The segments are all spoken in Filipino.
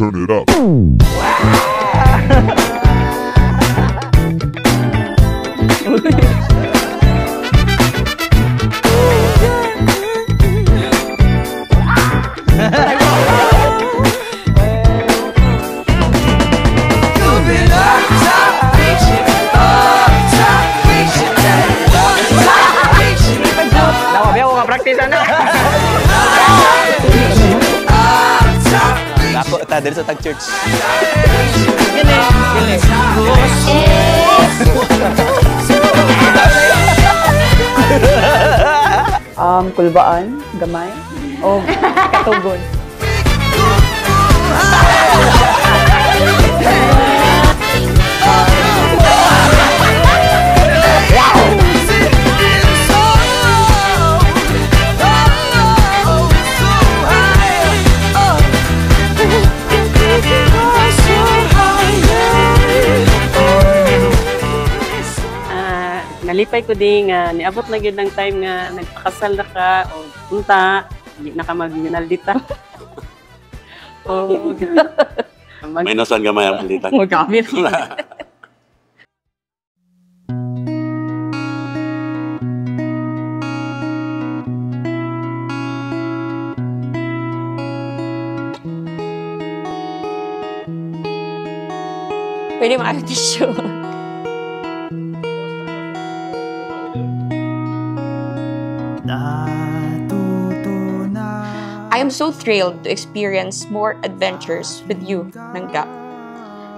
turn it up. Ako, ta, dito sa tag-church. Kulbaan, gamay, o katugon. Nalipay ko din nga niabot na gyud ng time nga nagpakasal na ka o punta di na ka magminaldita. O May noson gamay ang palitan. Magamit. Pwede maaari tissue. I am so thrilled to experience more adventures with you, Nangka.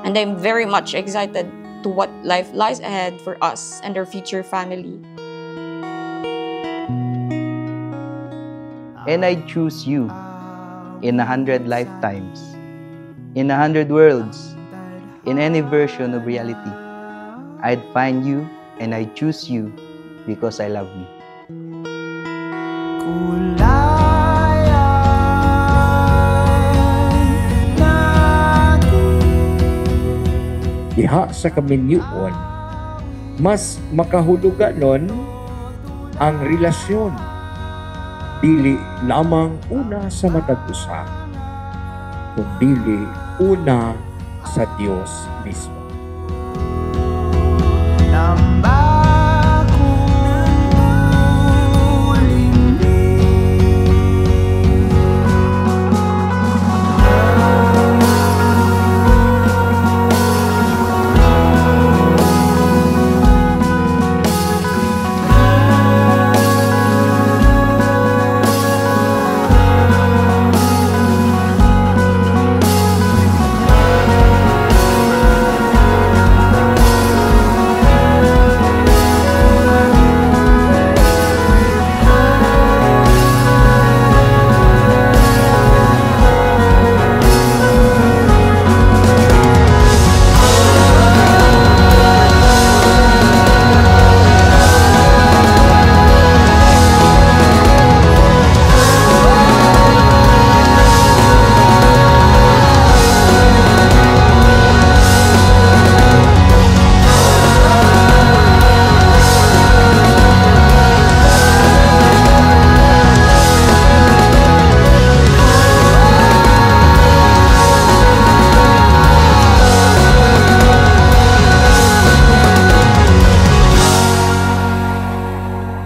And I'm very much excited to what life lies ahead for us and our future family. And I choose you in 100 lifetimes, in 100 worlds, in any version of reality. I'd find you and I choose you because I love you. Diha sa kaminyuon, mas makahuluganon ang relasyon. Dili lamang una sa matag usa, kundi una sa Dios mismo.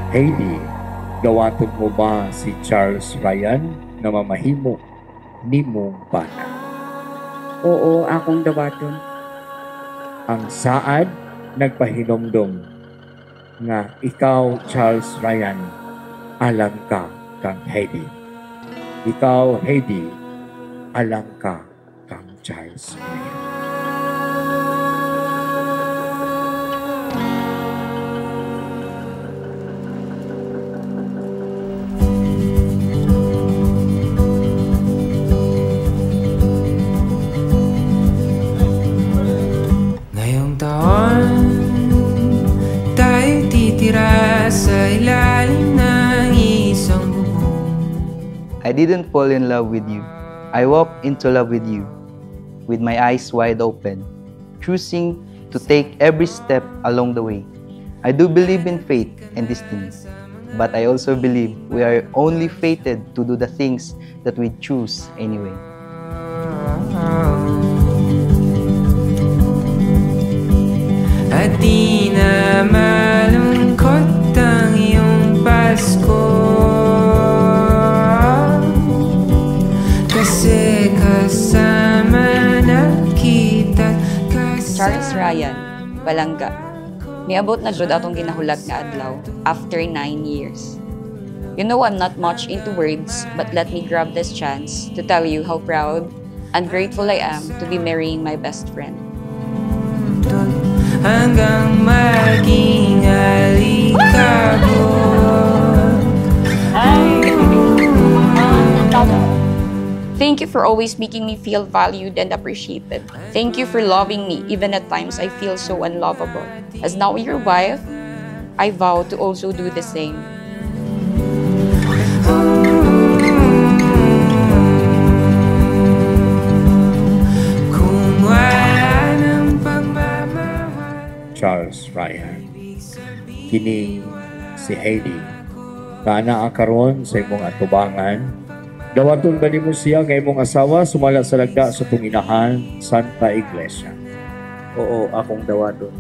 Hailey, dawaton mo ba si Charles Ryan na mamahimo nimong bana? Oo, akong dawaton. Ang saad nagpahinomdom nga ikaw, Charles Ryan, alang ka kang Hailey. Ikaw, Hailey, alang ka kang Charles Ryan. I didn't fall in love with you. I walked into love with you, with my eyes wide open, choosing to take every step along the way. I do believe in fate and destiny, but I also believe we are only fated to do the things that we choose anyway. di na malungkot ang iyong Pasko. Kasi kasama na kita. Charles Ryan, Balanga. Miabot na jud atong ginahulat nga adlaw after 9 years. You know I'm not much into words, but let me grab this chance to tell you how proud and grateful I am to be marrying my best friend. Hanggang maging alikabok. Thank you for always making me feel valued and appreciated. Thank you for loving me even at times I feel so unlovable. As now your wife, I vow to also do the same. Kung wala ng pagmamahal. Charles Ryan. Kini si Heidi. Kana ang karon sa imong atubangan. Dawaton ba nimo siya nga imong asawa sumala sa lagda sa tunginahan Santa Iglesia? Oo, akong dawaton.